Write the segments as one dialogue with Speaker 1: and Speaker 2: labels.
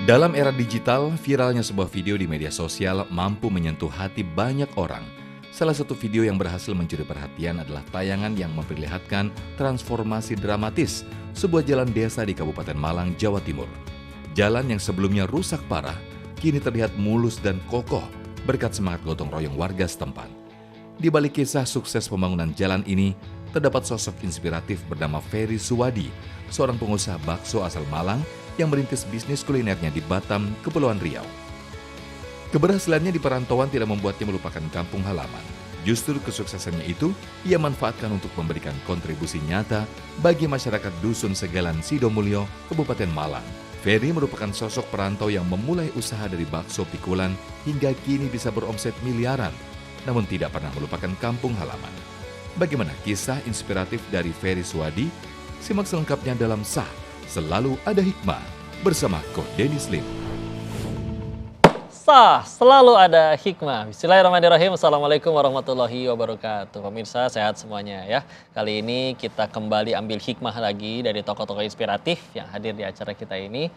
Speaker 1: Dalam era digital, viralnya sebuah video di media sosial mampu menyentuh hati banyak orang. Salah satu video yang berhasil mencuri perhatian adalah tayangan yang memperlihatkan transformasi dramatis sebuah jalan desa di Kabupaten Malang, Jawa Timur. Jalan yang sebelumnya rusak parah, kini terlihat mulus dan kokoh berkat semangat gotong royong warga setempat. Di balik kisah sukses pembangunan jalan ini, terdapat sosok inspiratif bernama Ferry Suwadi, seorang pengusaha bakso asal Malang yang merintis bisnis kulinernya di Batam, Kepulauan Riau. Keberhasilannya di perantauan tidak membuatnya melupakan kampung halaman. Justru kesuksesannya itu, ia manfaatkan untuk memberikan kontribusi nyata bagi masyarakat Dusun Segalan Sidomulyo, Kabupaten Malang. Ferry merupakan sosok perantau yang memulai usaha dari bakso pikulan hingga kini bisa beromset miliaran, namun tidak pernah melupakan kampung halaman. Bagaimana kisah inspiratif dari Ferry Suwadi? Simak selengkapnya dalam Selalu Ada Hikmah bersama Ko Dennis Lim.
Speaker 2: Selalu ada hikmah. Bismillahirrahmanirrahim. Assalamualaikum warahmatullahi wabarakatuh. Pemirsa sehat semuanya ya. Kali ini kita kembali ambil hikmah lagi dari tokoh-tokoh inspiratif yang hadir di acara kita ini.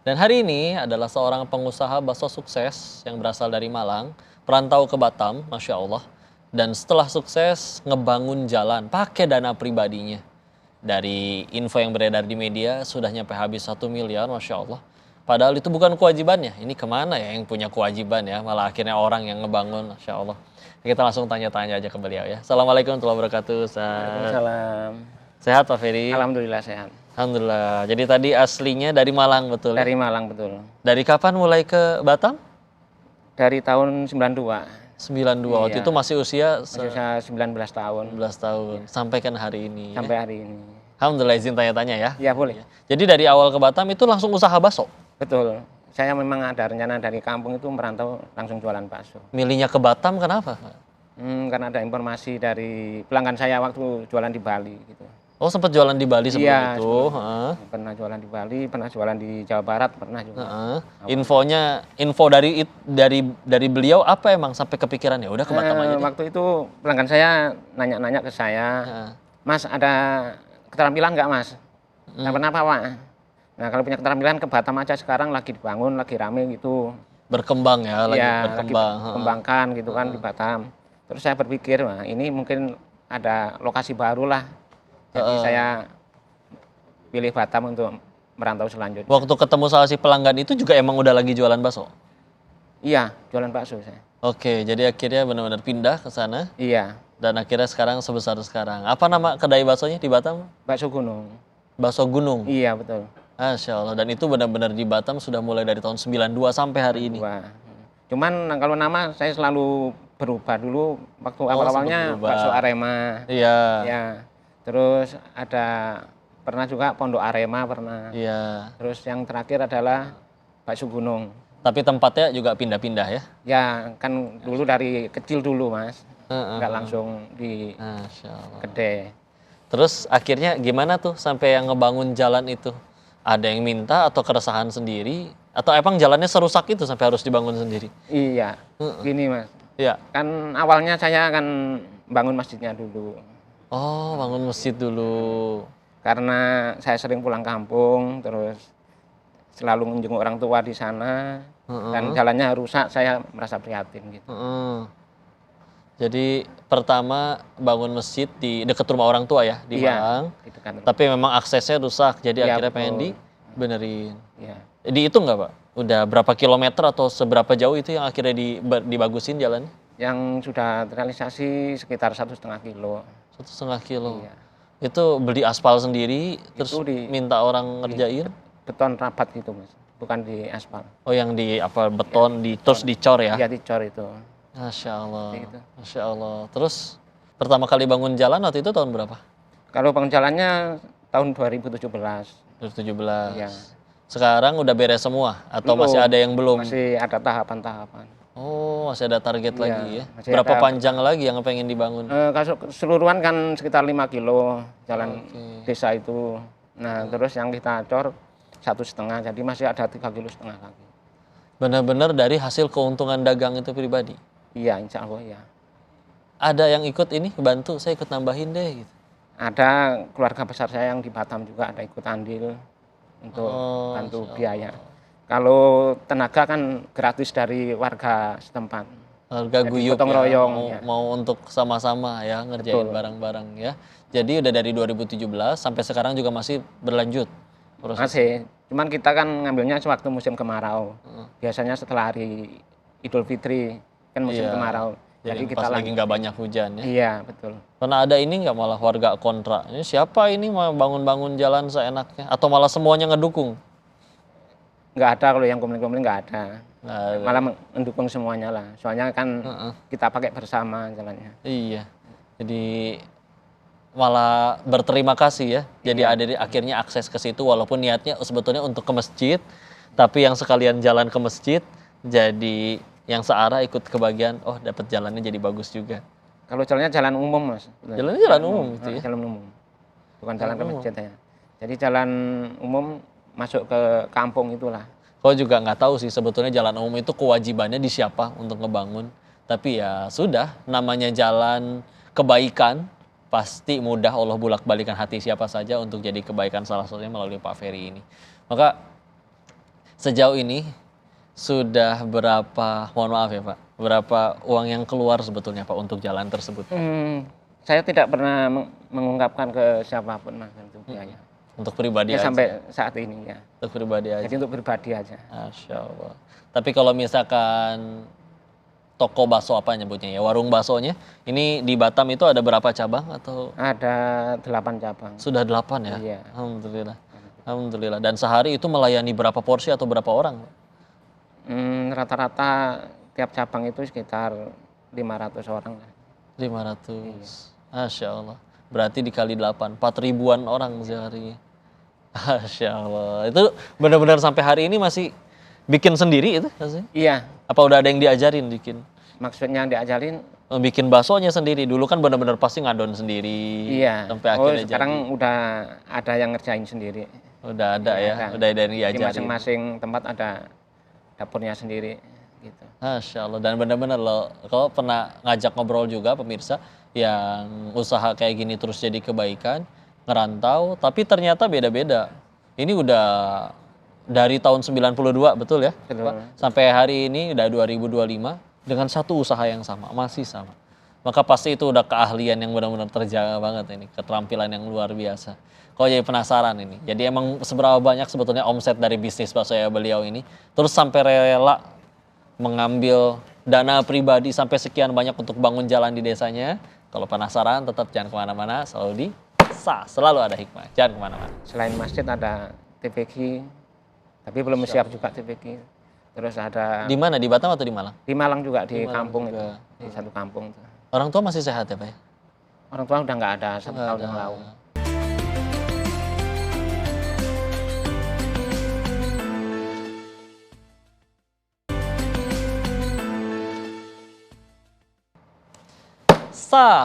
Speaker 2: Dan hari ini adalah seorang pengusaha bakso sukses yang berasal dari Malang, perantau ke Batam, Masya Allah. Dan setelah sukses ngebangun jalan pakai dana pribadinya. Dari info yang beredar di media sudah nyampe habis 1 miliar, Masya Allah. Padahal itu bukan kewajibannya. Ini kemana ya yang punya kewajiban ya? Malah akhirnya orang yang ngebangun, Masya Allah. Kita langsung tanya-tanya aja ke beliau ya. Assalamualaikum warahmatullahi wabarakatuh.
Speaker 3: Waalaikumsalam.
Speaker 2: Sehat Pak Ferry?
Speaker 3: Alhamdulillah sehat.
Speaker 2: Alhamdulillah. Jadi tadi aslinya dari Malang betul?
Speaker 3: Dari Malang betul.
Speaker 2: Dari kapan mulai ke Batam?
Speaker 3: Dari tahun 92.
Speaker 2: 92. Waktu
Speaker 3: Iya.
Speaker 2: itu masih usia
Speaker 3: Masih usia 19 tahun.
Speaker 2: 19 tahun. Sampai kan hari ini.
Speaker 3: Sampai
Speaker 2: Ya?
Speaker 3: hari ini.
Speaker 2: Alhamdulillah, izin tanya-tanya ya.
Speaker 3: Ya boleh.
Speaker 2: Jadi dari awal ke Batam itu langsung usaha bakso?
Speaker 3: Betul. Saya memang ada rencana dari kampung itu merantau langsung jualan bakso.
Speaker 2: Milihnya ke Batam kenapa?
Speaker 3: Karena ada informasi dari pelanggan saya waktu jualan di Bali gitu.
Speaker 2: Oh, sempat jualan di Bali sebelum
Speaker 3: Iya,
Speaker 2: itu? Heeh.
Speaker 3: Pernah jualan di Bali, pernah jualan di Jawa Barat, pernah juga.
Speaker 2: Heeh. Info dari beliau apa emang sampai kepikiran ya udah ke Batam aja deh.
Speaker 3: Waktu itu pelanggan saya nanya-nanya ke saya,
Speaker 2: Heeh.
Speaker 3: Mas ada keterampilan nggak Mas? Nah, kenapa Pak? Nah kalau punya keterampilan ke Batam aja sekarang lagi dibangun, lagi rame gitu.
Speaker 2: Berkembang ya, lagi
Speaker 3: Iya,
Speaker 2: berkembang.
Speaker 3: lagi kembangkan gitu kan di Batam. Terus saya berpikir, wah ini mungkin ada lokasi baru lah. Jadi saya pilih Batam untuk merantau selanjutnya.
Speaker 2: Waktu ketemu sama si pelanggan itu juga emang udah lagi jualan bakso?
Speaker 3: Iya, jualan bakso saya.
Speaker 2: Oke, jadi akhirnya benar-benar pindah ke sana
Speaker 3: Iya,
Speaker 2: dan akhirnya sekarang sebesar sekarang. Apa nama kedai baksonya di Batam?
Speaker 3: bakso gunung.
Speaker 2: Bakso Gunung.
Speaker 3: Iya betul.
Speaker 2: Masya Allah. Dan itu benar-benar di Batam sudah mulai dari tahun 92 sampai hari ini.
Speaker 3: Wah. Cuman kalau nama saya selalu berubah dulu waktu
Speaker 2: Oh,
Speaker 3: awal-awalnya
Speaker 2: sempat berubah.
Speaker 3: bakso Arema.
Speaker 2: Iya.
Speaker 3: Ya. Terus ada pernah juga Pondok Arema pernah.
Speaker 2: Iya.
Speaker 3: Terus yang terakhir adalah bakso gunung.
Speaker 2: Tapi tempatnya juga pindah-pindah ya?
Speaker 3: Ya kan dulu dari kecil dulu Mas.
Speaker 2: Heeh.
Speaker 3: Nggak langsung di
Speaker 2: Masya Allah.
Speaker 3: gede.
Speaker 2: Terus akhirnya gimana tuh sampai yang ngebangun jalan itu? Ada yang minta atau keresahan sendiri? Atau emang jalannya serusak itu sampai harus dibangun sendiri?
Speaker 3: Iya. Gini Mas.
Speaker 2: Iya.
Speaker 3: Kan awalnya saya akan bangun masjidnya dulu.
Speaker 2: Oh, bangun masjid dulu.
Speaker 3: Karena saya sering pulang kampung, terus selalu menjenguk orang tua di sana, dan jalannya rusak, saya merasa prihatin gitu.
Speaker 2: Heeh. Jadi pertama bangun masjid di dekat rumah orang tua ya di
Speaker 3: Iya,
Speaker 2: Malang.
Speaker 3: di dekat rumah.
Speaker 2: Tapi memang aksesnya rusak, jadi
Speaker 3: Iya,
Speaker 2: akhirnya pengen
Speaker 3: betul.
Speaker 2: dibenerin.
Speaker 3: Iya.
Speaker 2: Dihitung nggak Pak? Udah berapa kilometer atau seberapa jauh itu yang akhirnya dibagusin jalannya?
Speaker 3: Yang sudah terrealisasi sekitar 1,5 kilo.
Speaker 2: 1,5 kilo.
Speaker 3: Iya.
Speaker 2: Itu beli aspal sendiri, terus
Speaker 3: Itu di-
Speaker 2: minta orang ngerjain?
Speaker 3: Beton rapat gitu Mas, bukan di aspal.
Speaker 2: Oh, yang di apa beton, terus dicor ya?
Speaker 3: Iya, dicor itu.
Speaker 2: Masya Allah.
Speaker 3: Seperti itu.
Speaker 2: Masya Allah. Terus pertama kali bangun jalan waktu itu tahun berapa?
Speaker 3: Kalau pengejalannya tahun 2017.
Speaker 2: 2017.
Speaker 3: Iya.
Speaker 2: Sekarang udah beres semua atau
Speaker 3: Belum.
Speaker 2: masih ada yang belum?
Speaker 3: Masih ada tahapan-tahapan.
Speaker 2: Oh, masih ada target
Speaker 3: Iya,
Speaker 2: lagi ya.
Speaker 3: masih
Speaker 2: Berapa
Speaker 3: ada.
Speaker 2: panjang lagi yang pengen dibangun?
Speaker 3: Kalau keseluruhan kan sekitar 5 kilo jalan
Speaker 2: Oke.
Speaker 3: desa itu. Nah, terus yang kita cor 1,5, jadi masih ada 3,5 kilo lagi.
Speaker 2: Benar-benar dari hasil keuntungan dagang itu pribadi.
Speaker 3: Iya, insya Allah ya.
Speaker 2: Ada yang ikut ini bantu, saya ikut nambahin deh gitu.
Speaker 3: Ada keluarga besar saya yang di Batam juga ada ikut andil untuk
Speaker 2: Oh,
Speaker 3: bantu
Speaker 2: Masya
Speaker 3: biaya. Kalau tenaga kan gratis dari warga setempat.
Speaker 2: Harga
Speaker 3: Jadi
Speaker 2: guyup
Speaker 3: gotong
Speaker 2: ya,
Speaker 3: royong,
Speaker 2: mau,
Speaker 3: ya.
Speaker 2: mau untuk sama-sama ya ngerjain
Speaker 3: Betul.
Speaker 2: barang-barang ya. Jadi udah dari 2017 sampai sekarang juga masih berlanjut proses.
Speaker 3: Masih. Cuman kita kan ngambilnya sewaktu musim kemarau. Biasanya setelah hari Idul Fitri kan musim
Speaker 2: Iya.
Speaker 3: kemarau.
Speaker 2: Jadi
Speaker 3: Jadi
Speaker 2: pas
Speaker 3: kita
Speaker 2: lagi nggak banyak hujan ya.
Speaker 3: Iya, betul.
Speaker 2: Pernah ada ini nggak malah warga kontra? Ini siapa ini mau bangun-bangun jalan seenaknya? Atau malah semuanya ngedukung?
Speaker 3: Nggak ada kalau yang komplain-komplain nggak ada.
Speaker 2: Nah,
Speaker 3: Malah mendukung semuanya lah. Soalnya kan
Speaker 2: Heeh.
Speaker 3: kita pakai bersama jalannya.
Speaker 2: Iya. Jadi malah berterima kasih ya. Jadi ada akhirnya akses ke situ walaupun niatnya sebetulnya untuk ke masjid, tapi yang sekalian jalan ke masjid jadi yang searah ikut kebagian, oh dapat jalannya jadi bagus juga.
Speaker 3: Kalau jalannya jalan umum, Mas.
Speaker 2: Jalannya jalan umum gitu ya.
Speaker 3: Jalan umum. Bukan jalan ke
Speaker 2: umum.
Speaker 3: masjid ya. Jadi jalan umum masuk ke kampung itulah.
Speaker 2: Kau juga nggak tahu sih sebetulnya jalan umum itu kewajibannya di siapa untuk ngebangun. Tapi ya sudah, namanya jalan kebaikan pasti mudah Allah bulak-balikan hati siapa saja untuk jadi kebaikan, salah satunya melalui Pak Ferry ini. Maka sejauh ini sudah berapa, mohon maaf ya Pak, berapa uang yang keluar sebetulnya Pak untuk jalan tersebut?
Speaker 3: Saya tidak pernah mengungkapkan ke siapapun, Mas, itu biaya.
Speaker 2: Untuk pribadi
Speaker 3: Ya,
Speaker 2: aja.
Speaker 3: sampai saat ini ya.
Speaker 2: Untuk pribadi aja.
Speaker 3: Jadi untuk pribadi aja.
Speaker 2: Masya Allah. Tapi kalau misalkan toko bakso apa nyebutnya ya, warung baksonya, ini di Batam itu ada berapa cabang atau
Speaker 3: Ada 8 cabang.
Speaker 2: sudah 8 ya?
Speaker 3: Iya.
Speaker 2: Alhamdulillah. Alhamdulillah. Dan sehari itu melayani berapa porsi atau berapa orang?
Speaker 3: Rata-rata tiap cabang itu sekitar 500 orang lah.
Speaker 2: 500. Masya Allah. Berarti dikali 8, 4 ribuan orang sehari. Masya Allah. Itu benar-benar sampai hari ini masih bikin sendiri itu?
Speaker 3: Iya,
Speaker 2: Apa udah ada yang diajarin bikin?
Speaker 3: maksudnya diajarin.
Speaker 2: Bikin baksonya sendiri. Dulu kan benar-benar pasti ngadon sendiri.
Speaker 3: Iya.
Speaker 2: Sampai
Speaker 3: Oh,
Speaker 2: akhirnya
Speaker 3: sekarang udah ada yang ngerjain sendiri.
Speaker 2: udah ada ya.
Speaker 3: Ada.
Speaker 2: Udah ada yang
Speaker 3: Di
Speaker 2: diajarin.
Speaker 3: masing-masing tempat ada dapurnya sendiri gitu.
Speaker 2: Masya Allah. Dan benar-benar loh, kalau pernah ngajak ngobrol juga pemirsa yang usaha kayak gini terus jadi kebaikan, ngerantau, tapi ternyata beda-beda. Ini udah dari tahun 92, betul ya?
Speaker 3: Betul.
Speaker 2: Pak? Sampai hari ini udah 2025 dengan satu usaha yang sama, masih sama. Maka pasti itu udah keahlian yang benar-benar terjaga banget ini, keterampilan yang luar biasa. Kau jadi penasaran ini. Jadi emang seberapa banyak sebetulnya omset dari bisnis bakso ya beliau ini, terus sampai rela mengambil dana pribadi sampai sekian banyak untuk bangun jalan di desanya. Kalau penasaran tetap jangan kemana-mana, selalu di selalu ada hikmah, jangan kemana-mana.
Speaker 3: Selain masjid ada TPQ, tapi belum siap juga TPQ. Terus ada
Speaker 2: Di mana, di Batam atau di Malang?
Speaker 3: di Malang juga, di
Speaker 2: Malang
Speaker 3: kampung
Speaker 2: juga.
Speaker 3: itu, di satu kampung itu.
Speaker 2: Orang tua masih sehat ya Pak ya?
Speaker 3: Orang tua udah nggak ada 1 tahun yang lalu.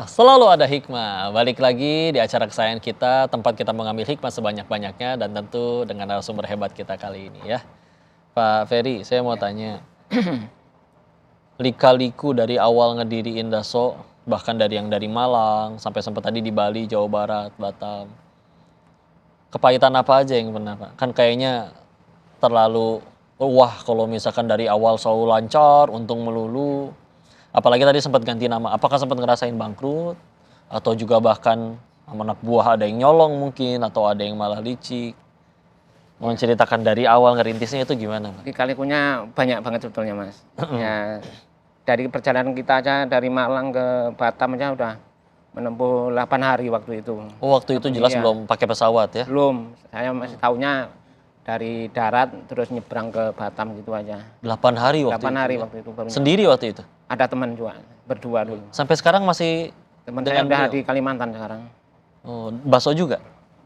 Speaker 2: Selalu ada hikmah. Balik lagi di acara kesayangan kita, tempat kita mengambil hikmah sebanyak-banyaknya dan tentu dengan narasumber hebat kita kali ini ya. Pak Ferry, saya mau tanya. Lika-liku dari awal ngediriin Daso, bahkan dari yang dari Malang sampai sempat tadi di Bali, Jawa Barat, Batam. Kepahitan apa aja yang pernah Pak? Kan kayaknya terlalu wah kalau misalkan dari awal selalu lancar, untung melulu. Apalagi tadi sempat ganti nama. Apakah sempat ngerasain bangkrut? Atau juga bahkan anak buah ada yang nyolong mungkin, atau ada yang malah licik? Mau ceritakan dari awal ngerintisnya itu gimana Pak?
Speaker 3: Lika-likunya banyak banget sebetulnya, Mas. Ya, dari perjalanan kita aja dari Malang ke Batam aja udah menempuh 8 hari waktu itu.
Speaker 2: Oh, waktu itu jelas
Speaker 3: Iya.
Speaker 2: belum pakai pesawat ya?
Speaker 3: Belum, saya masih tahunya dari darat terus nyebrang ke Batam gitu aja.
Speaker 2: 8 hari waktu
Speaker 3: 8
Speaker 2: itu.
Speaker 3: hari
Speaker 2: ya?
Speaker 3: waktu itu baru.
Speaker 2: Sendiri waktu itu?
Speaker 3: Ada teman juga, berdua dulu.
Speaker 2: Sampai sekarang masih
Speaker 3: Teman saya
Speaker 2: dengan
Speaker 3: udah
Speaker 2: beliau?
Speaker 3: di Kalimantan sekarang.
Speaker 2: Oh, bakso juga?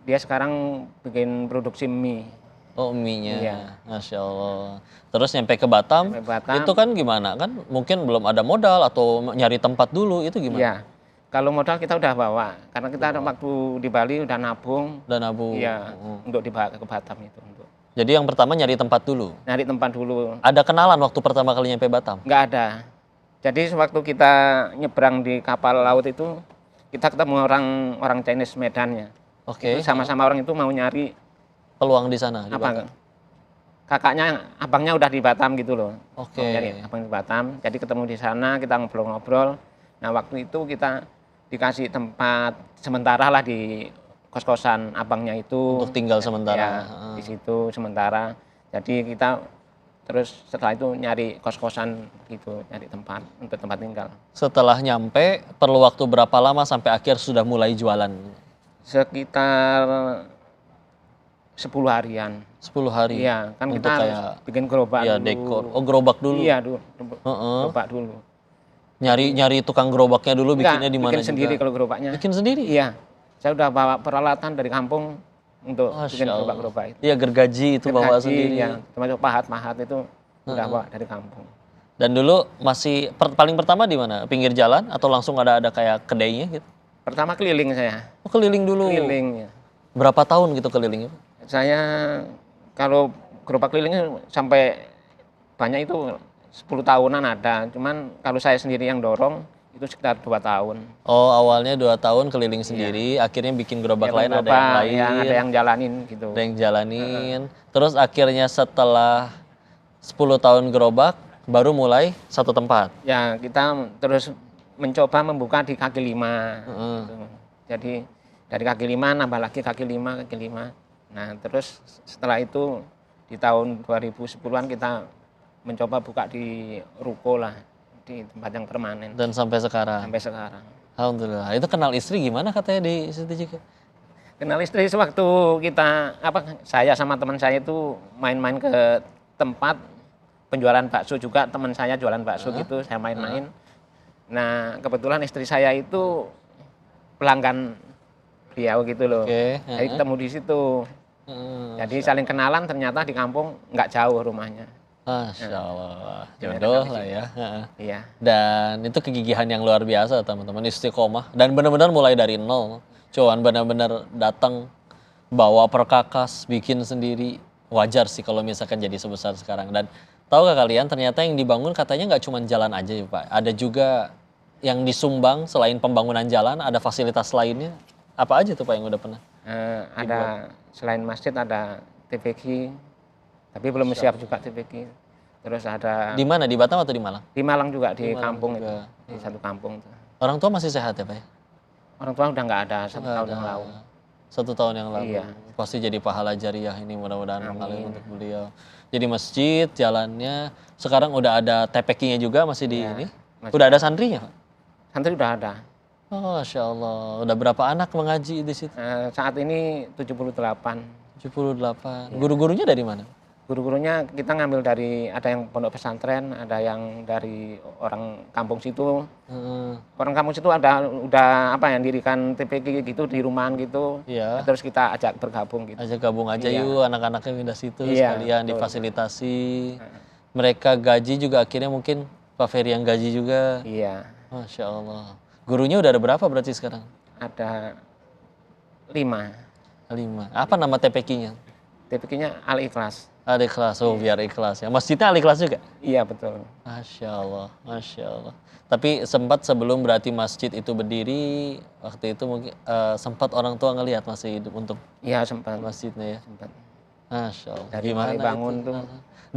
Speaker 3: Dia sekarang bikin produksi mie.
Speaker 2: Oh, mie-nya.
Speaker 3: Iya.
Speaker 2: Masya Allah. Terus nyampe ke Batam,
Speaker 3: Sampai Batam.
Speaker 2: itu kan gimana? Kan mungkin belum ada modal atau nyari tempat dulu, itu gimana?
Speaker 3: Iya. Kalau modal kita udah bawa, karena kita ada waktu di Bali udah nabung.
Speaker 2: Dan Abu.
Speaker 3: Iya, untuk dibawa ke Batam itu untuk
Speaker 2: Jadi yang pertama nyari tempat dulu.
Speaker 3: nyari tempat dulu.
Speaker 2: Ada kenalan waktu pertama kali nyampe Batam?
Speaker 3: Nggak ada. Jadi sewaktu kita nyebrang di kapal laut itu, kita ketemu orang Chinese Medannya.
Speaker 2: Oke.
Speaker 3: Itu sama-sama orang itu mau nyari
Speaker 2: Peluang di sana. Di
Speaker 3: apa?
Speaker 2: Batam.
Speaker 3: kakaknya, abangnya udah di Batam gitu loh.
Speaker 2: Oke.
Speaker 3: Jadi abang di Batam, jadi ketemu di sana, kita ngobrol-ngobrol. Nah waktu itu kita dikasih tempat sementara lah di kos-kosan abangnya itu.
Speaker 2: Untuk tinggal sementara.
Speaker 3: Ya, di situ sementara. Jadi kita terus setelah itu nyari kos-kosan gitu, nyari tempat untuk tempat tinggal.
Speaker 2: Setelah nyampe, perlu waktu berapa lama sampai akhir sudah mulai jualan?
Speaker 3: Sekitar 10 harian.
Speaker 2: 10 hari.
Speaker 3: Iya, kan
Speaker 2: Untuk
Speaker 3: kita harus
Speaker 2: kayak
Speaker 3: bikin gerobak
Speaker 2: ya
Speaker 3: dulu.
Speaker 2: dekor. Oh, gerobak dulu.
Speaker 3: Iya, dulu.
Speaker 2: Heeh.
Speaker 3: Gerobak dulu.
Speaker 2: Nyari tukang gerobaknya dulu,
Speaker 3: Enggak,
Speaker 2: bikinnya di mana
Speaker 3: bikin sendiri
Speaker 2: juga?
Speaker 3: kalau gerobaknya.
Speaker 2: Bikin sendiri?
Speaker 3: Iya. Saya udah bawa peralatan dari kampung untuk
Speaker 2: Masya
Speaker 3: bikin
Speaker 2: Allah.
Speaker 3: gerobak-gerobak itu.
Speaker 2: Iya, gergaji itu bawa
Speaker 3: Gergaji,
Speaker 2: sendiri.
Speaker 3: ya, termasuk pahat-mahat itu udah bawa dari kampung.
Speaker 2: Dan dulu masih paling pertama di mana? Pinggir jalan atau langsung ada kayak kedainya gitu?
Speaker 3: Pertama keliling saya.
Speaker 2: Oh, keliling dulu.
Speaker 3: Keliling ya.
Speaker 2: Berapa tahun gitu kelilingnya?
Speaker 3: Saya kalau gerobak kelilingnya sampai banyak itu 10 tahunan ada. Cuman kalau saya sendiri yang dorong itu sekitar 2 tahun.
Speaker 2: Oh, awalnya 2 tahun keliling sendiri, akhirnya bikin gerobak
Speaker 3: Ya,
Speaker 2: lain, ada yang
Speaker 3: gerobak,
Speaker 2: lain.
Speaker 3: ya, ada yang jalanin gitu.
Speaker 2: Ada yang jalanin. Terus akhirnya setelah 10 tahun gerobak, baru mulai satu tempat.
Speaker 3: Ya, kita terus mencoba membuka di kaki lima. Gitu. Jadi dari kaki lima nambah lagi kaki lima. Nah, terus setelah itu di tahun 2010-an kita mencoba buka di ruko lah, di tempat yang permanen
Speaker 2: Dan sampai sekarang.
Speaker 3: sampai sekarang.
Speaker 2: Alhamdulillah. Itu kenal istri gimana katanya di situ juga?
Speaker 3: Kenal istri sewaktu kita saya sama teman saya itu main-main ke tempat penjualan bakso juga, teman saya jualan bakso gitu, saya main-main. Nah, kebetulan istri saya itu pelanggan beliau gitu loh.
Speaker 2: Oke.
Speaker 3: Jadi ketemu di situ. Jadi saling kenalan, ternyata di kampung nggak jauh rumahnya.
Speaker 2: Masya Allah.
Speaker 3: Ya,
Speaker 2: Jodoh
Speaker 3: ada
Speaker 2: lah ya.
Speaker 3: Iya.
Speaker 2: Dan itu kegigihan yang luar biasa teman-teman, istiqomah. Dan benar-benar mulai dari nol. Cuman benar-benar datang, bawa perkakas, bikin sendiri. Wajar sih kalau misalkan jadi sebesar sekarang. Dan tahu gak kalian ternyata yang dibangun katanya nggak cuma jalan aja ya Pak. Ada juga yang disumbang selain pembangunan jalan, ada fasilitas lainnya. Apa aja tuh Pak yang udah pernah?
Speaker 3: Ada selain masjid ada TPQ, tapi belum siap juga TPQ. Terus ada
Speaker 2: Di mana? Di Batam atau di Malang?
Speaker 3: di Malang juga, di
Speaker 2: Malang
Speaker 3: kampung
Speaker 2: juga.
Speaker 3: itu, di satu kampung itu.
Speaker 2: Orang tua masih sehat ya Pak ya?
Speaker 3: Orang tua udah nggak ada 1 tahun yang lalu.
Speaker 2: 1 tahun yang lalu.
Speaker 3: Iya.
Speaker 2: Pasti jadi pahala jariah ini, mudah-mudahan mengalir untuk beliau. Jadi masjid, jalannya, sekarang udah ada TPQ-nya juga masih di
Speaker 3: Iya,
Speaker 2: ini?
Speaker 3: masih
Speaker 2: Udah ada santrinya Pak?
Speaker 3: Santri udah ada.
Speaker 2: Oh, Masya Allah. Udah berapa anak mengaji di situ?
Speaker 3: Saat ini 78.
Speaker 2: 78. Guru-gurunya dari mana?
Speaker 3: Guru-gurunya kita ngambil dari, ada yang pondok pesantren, ada yang dari orang kampung situ.
Speaker 2: Heeh.
Speaker 3: Orang kampung situ udah yang dirikan TPQ gitu di rumahan gitu.
Speaker 2: Iya.
Speaker 3: Terus kita ajak bergabung gitu.
Speaker 2: Ajak gabung aja
Speaker 3: Iya.
Speaker 2: yuk, anak-anaknya pindah situ
Speaker 3: Iya,
Speaker 2: sekalian
Speaker 3: betul.
Speaker 2: difasilitasi. Mereka gaji juga akhirnya mungkin Pak Ferry yang gaji juga.
Speaker 3: Iya.
Speaker 2: Masya Allah. Gurunya udah ada berapa berarti sekarang?
Speaker 3: Ada 5.
Speaker 2: 5. Apa nama TPQ-nya?
Speaker 3: TPQ-nya Al Ikhlas.
Speaker 2: Ada ikhlas, oh biar ikhlas ya. Masjidnya al ikhlas juga?
Speaker 3: Iya betul.
Speaker 2: Masya Allah, Masya Allah. Tapi sempat sebelum berarti masjid itu berdiri, waktu itu mungkin sempat orang tua ngelihat masih hidup untuk
Speaker 3: Iya sempat.
Speaker 2: masjidnya ya.
Speaker 3: Sempat.
Speaker 2: Masya Allah.
Speaker 3: Dari mulai bangun
Speaker 2: itu?
Speaker 3: tuh.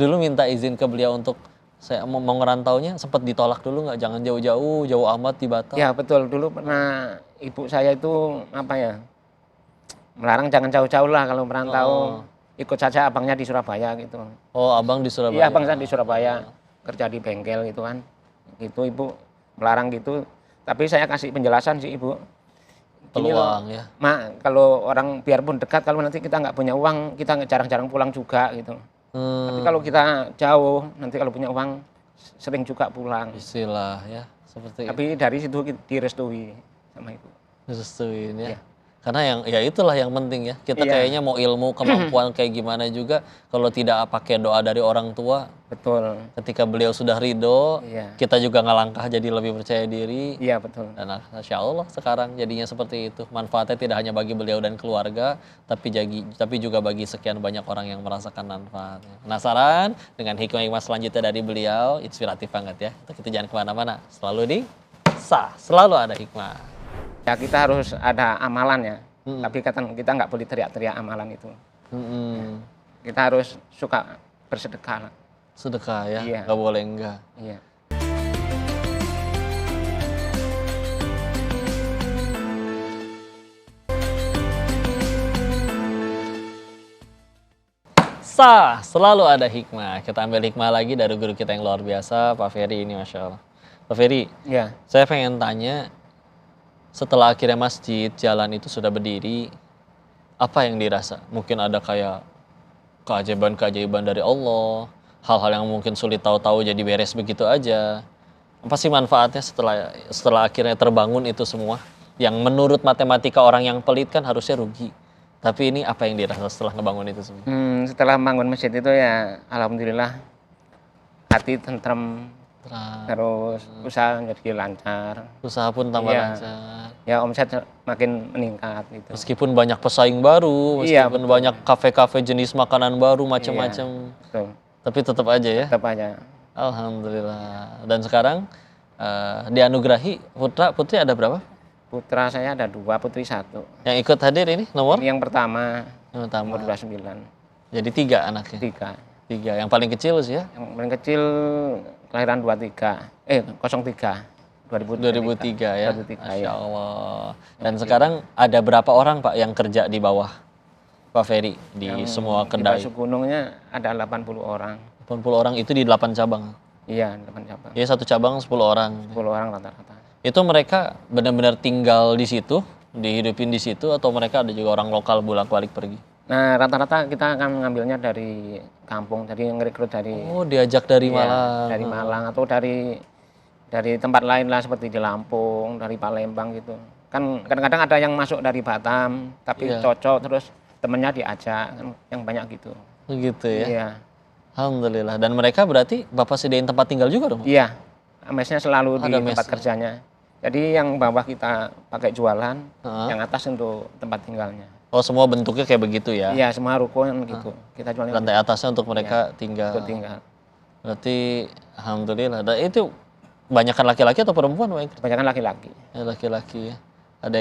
Speaker 2: Dulu minta izin ke beliau untuk saya mau ngerantaunya, sempat ditolak dulu nggak? Jangan jauh-jauh, jauh amat di Batam.
Speaker 3: Ya betul, dulu pernah ibu saya itu melarang jangan jauh-jauh lah kalau merantau. Ikut saja abangnya di Surabaya gitu.
Speaker 2: Oh, abang di Surabaya.
Speaker 3: Iya, abang saya di Surabaya, kerja di bengkel gitu kan. Gitu ibu melarang gitu. Tapi saya kasih penjelasan sih ibu. Gini loh,
Speaker 2: Peluang ya.
Speaker 3: Mak, kalau orang biarpun dekat, kalau nanti kita nggak punya uang, kita jarang-jarang pulang juga gitu. Tapi kalau kita jauh, nanti kalau punya uang, sering juga pulang.
Speaker 2: Istilah ya, seperti
Speaker 3: Tapi dari situ direstui sama ibu.
Speaker 2: restuin ya.
Speaker 3: Iya.
Speaker 2: Karena yang ya itulah yang penting ya. Kita
Speaker 3: Iya.
Speaker 2: kayaknya mau ilmu, kemampuan kayak gimana juga kalau tidak pakai doa dari orang tua,
Speaker 3: Betul.
Speaker 2: ketika beliau sudah ridho,
Speaker 3: Iya.
Speaker 2: kita juga ngelangkah jadi lebih percaya diri.
Speaker 3: Iya betul.
Speaker 2: Dan Masya Allah sekarang jadinya seperti itu. Manfaatnya tidak hanya bagi beliau dan keluarga, tapi juga bagi sekian banyak orang yang merasakan manfaatnya. Penasaran dengan hikmah-hikmah selanjutnya dari beliau? Inspiratif banget ya. Kita jangan kemana-mana. Selalu di selalu ada hikmah.
Speaker 3: Ya kita harus ada amalan ya. Tapi kita nggak boleh teriak-teriak amalan itu.
Speaker 2: Mm-mm.
Speaker 3: Kita harus suka bersedekah lah.
Speaker 2: Sedekah ya,
Speaker 3: Iya.
Speaker 2: nggak boleh enggak.
Speaker 3: Iya.
Speaker 2: Selalu ada hikmah. Kita ambil hikmah lagi dari guru kita yang luar biasa, Pak Ferry ini, Masya Allah. Pak Ferry,
Speaker 3: Iya.
Speaker 2: saya pengen tanya, setelah akhirnya masjid, jalan itu sudah berdiri, apa yang dirasa? Mungkin ada kayak keajaiban-keajaiban dari Allah, hal-hal yang mungkin sulit tahu-tahu jadi beres begitu aja. Apa sih manfaatnya setelah akhirnya terbangun itu semua? Yang menurut matematika orang yang pelit kan harusnya rugi. Tapi ini apa yang dirasa setelah ngebangun itu semua?
Speaker 3: Setelah bangun masjid itu ya alhamdulillah hati tentrem, terus usaha jadi lancar.
Speaker 2: Usaha pun tambah
Speaker 3: Iya.
Speaker 2: lancar.
Speaker 3: Ya omset makin meningkat gitu.
Speaker 2: Meskipun banyak pesaing baru,
Speaker 3: Iya,
Speaker 2: meskipun
Speaker 3: betul.
Speaker 2: banyak kafe-kafe jenis makanan baru macam-macam,
Speaker 3: Betul.
Speaker 2: tapi tetap aja ya.
Speaker 3: Tetap aja.
Speaker 2: Alhamdulillah. Dan sekarang dianugerahi putri ada berapa?
Speaker 3: Putra saya ada 2, putri 1.
Speaker 2: Yang ikut hadir ini nomor?
Speaker 3: Ini yang pertama
Speaker 2: Yang pertama.
Speaker 3: umur 29.
Speaker 2: Jadi 3 anaknya.
Speaker 3: 3.
Speaker 2: 3. Yang paling kecil sih ya?
Speaker 3: Yang paling kecil kelahiran 03.
Speaker 2: 2003 ya.
Speaker 3: 2003
Speaker 2: Masya
Speaker 3: ya.
Speaker 2: Allah. Dan sekarang ada berapa orang Pak yang kerja di bawah Pak Ferry di semua
Speaker 3: Di
Speaker 2: kedai?
Speaker 3: Basuk Gunungnya ada 80 orang.
Speaker 2: 80 orang itu di 8 cabang.
Speaker 3: Iya, 8 cabang.
Speaker 2: Ya satu cabang 10 orang.
Speaker 3: 10 orang rata-rata.
Speaker 2: Itu mereka benar-benar tinggal di situ, dihidupin di situ, atau mereka ada juga orang lokal bolak-balik pergi?
Speaker 3: Nah, rata-rata kita akan mengambilnya dari kampung, jadi ngerekrut dari
Speaker 2: Oh, diajak dari
Speaker 3: iya,
Speaker 2: Malang.
Speaker 3: dari Malang atau dari tempat lain lah seperti di Lampung, dari Palembang gitu. Kan kadang-kadang ada yang masuk dari Batam, tapi
Speaker 2: Iya.
Speaker 3: cocok terus temennya diajak, kan yang banyak gitu.
Speaker 2: Begitu ya.
Speaker 3: Iya.
Speaker 2: Alhamdulillah. Dan mereka berarti Bapak sediain tempat tinggal juga dong?
Speaker 3: Iya. Mesnya selalu di
Speaker 2: Ada
Speaker 3: tempat
Speaker 2: mesnya.
Speaker 3: kerjanya. Jadi yang bawah kita pakai jualan,
Speaker 2: Heeh.
Speaker 3: yang atas untuk tempat tinggalnya.
Speaker 2: Oh, semua bentuknya kayak begitu ya?
Speaker 3: Iya, semua ruko yang gitu. Kita jualnya
Speaker 2: Lantai atasnya untuk mereka tinggal.
Speaker 3: untuk tinggal.
Speaker 2: Berarti Alhamdulillah. Dan itu banyakkan laki-laki atau perempuan Pak Ingrid?
Speaker 3: Kebanyakan laki-laki.
Speaker 2: Ya, laki-laki ya. Ada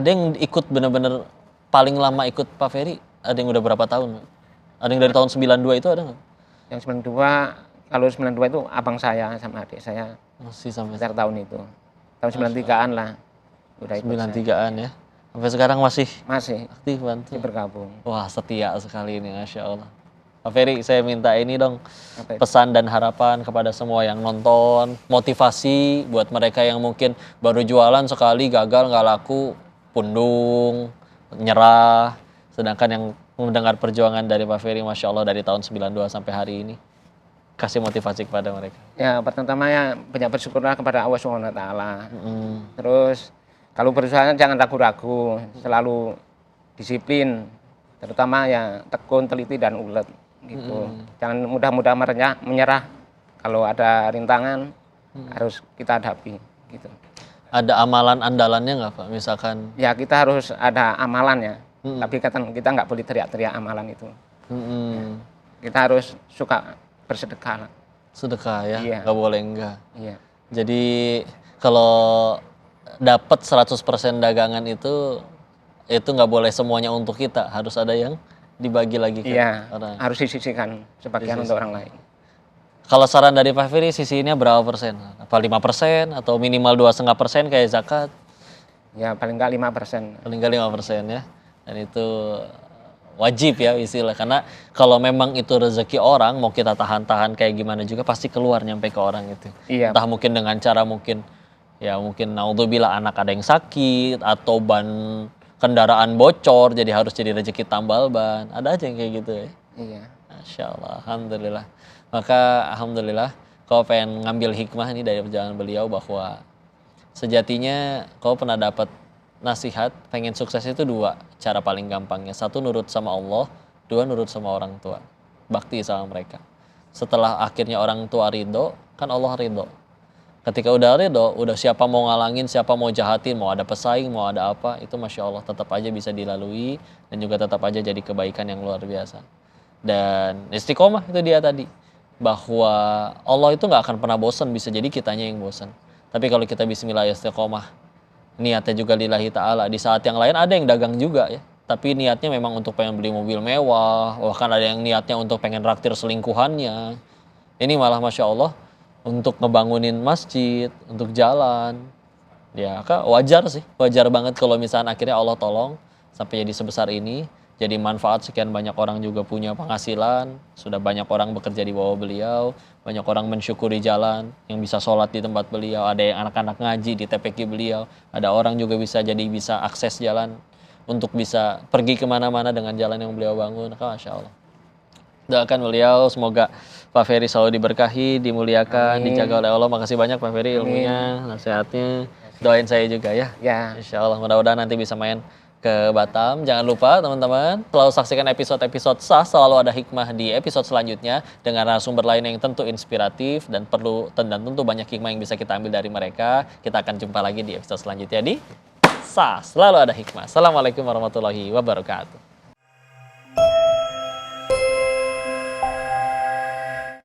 Speaker 2: yang ikut bener-bener paling lama ikut Pak Ferry? Ada yang udah berapa tahun? Pak? Ada yang dari tahun 92 itu ada nggak?
Speaker 3: Yang 92, kalau 92 itu abang saya sama adik saya
Speaker 2: Masih sampai
Speaker 3: sekitar tahun itu. Tahun 93-an lah. Udah ikut saya.
Speaker 2: 93-an ya. Sampai sekarang masih
Speaker 3: Masih
Speaker 2: aktif bantu.
Speaker 3: bergabung.
Speaker 2: Wah, setia sekali ini, Masya Allah. Pak Ferry, saya minta ini dong,
Speaker 3: Apa itu?
Speaker 2: pesan dan harapan kepada semua yang nonton, motivasi buat mereka yang mungkin baru jualan sekali, gagal, nggak laku, pundung, nyerah. Sedangkan yang mendengar perjuangan dari Pak Ferry, Masya Allah, dari tahun 92 sampai hari ini, kasih motivasi kepada mereka.
Speaker 3: Ya, pertama ya banyak bersyukurlah kepada Allah SWT.
Speaker 2: Mm,
Speaker 3: Terus kalau berusaha jangan ragu-ragu, selalu disiplin, terutama ya tekun, teliti dan ulet gitu. Jangan mudah-mudah menyerah. Kalau ada rintangan harus kita hadapi gitu.
Speaker 2: Ada amalan andalannya nggak Pak? Misalkan,
Speaker 3: Ya kita harus ada amalannya, tapi kita nggak boleh teriak-teriak amalan itu. Kita harus suka bersedekah lah.
Speaker 2: sedekah ya,
Speaker 3: Iya.
Speaker 2: nggak boleh enggak.
Speaker 3: Iya.
Speaker 2: Jadi kalau dapat 100% dagangan itu nggak boleh semuanya untuk kita, harus ada yang dibagi lagi ke
Speaker 3: Iya,
Speaker 2: orang.
Speaker 3: harus disisihkan sebagian untuk orang lain.
Speaker 2: Kalau saran dari Pak Ferry, sisinya berapa persen? Apa 5% atau minimal 2,5% kayak zakat?
Speaker 3: Ya paling nggak 5%.
Speaker 2: Paling nggak 5% ya. Dan itu wajib ya istilah, karena kalau memang itu rezeki orang, mau kita tahan-tahan kayak gimana juga pasti keluar nyampe ke orang itu.
Speaker 3: Iya.
Speaker 2: Entah mungkin dengan cara mungkin naudzubillah anak ada yang sakit atau ban kendaraan bocor jadi harus jadi rezeki tambal ban. Ada aja yang kayak gitu ya.
Speaker 3: Iya.
Speaker 2: Masya Allah, alhamdulillah. Maka alhamdulillah kau pengen ngambil hikmah ini dari perjalanan beliau bahwa sejatinya kau pernah dapat nasihat pengen sukses itu 2 cara paling gampangnya. 1 nurut sama Allah, 2 nurut sama orang tua. Bakti sama mereka. Setelah akhirnya orang tua ridho, kan Allah ridho. Ketika udah ridho, udah siapa mau ngalangin, siapa mau jahatin, mau ada pesaing, mau ada apa, itu Masya Allah tetap aja bisa dilalui dan juga tetap aja jadi kebaikan yang luar biasa. Dan istiqomah itu dia tadi. Bahwa Allah itu nggak akan pernah bosan, bisa jadi kitanya yang bosan. Tapi kalau kita bismillah istiqomah, niatnya juga lillahi ta'ala, di saat yang lain ada yang dagang juga ya. tapi niatnya memang untuk pengen beli mobil mewah, bahkan ada yang niatnya untuk pengen raktir selingkuhannya. Ini malah Masya Allah untuk ngebangunin masjid, untuk jalan. Ya Kak, wajar sih, wajar banget kalau misalnya akhirnya Allah tolong sampai jadi sebesar ini. Jadi manfaat sekian banyak orang juga punya penghasilan, sudah banyak orang bekerja di bawah beliau, banyak orang mensyukuri jalan, yang bisa sholat di tempat beliau, ada yang anak-anak ngaji di TPQ beliau, ada orang juga bisa akses jalan untuk bisa pergi kemana-mana dengan jalan yang beliau bangun. Masya Allah. Doakan beliau, semoga Pak Ferry selalu diberkahi, dimuliakan,
Speaker 3: Amin.
Speaker 2: dijaga oleh Allah. Makasih banyak Pak Ferry ilmunya, nasihatnya. Doain saya juga ya.
Speaker 3: Ya.
Speaker 2: Insya Allah mudah-mudahan nanti bisa main ke Batam. Jangan lupa teman-teman, selalu saksikan episode-episode sah, selalu ada hikmah di episode selanjutnya dengan narasumber lain yang tentu inspiratif dan tentu banyak hikmah yang bisa kita ambil dari mereka. Kita akan jumpa lagi di episode selanjutnya di sah, selalu ada hikmah. Assalamualaikum warahmatullahi wabarakatuh.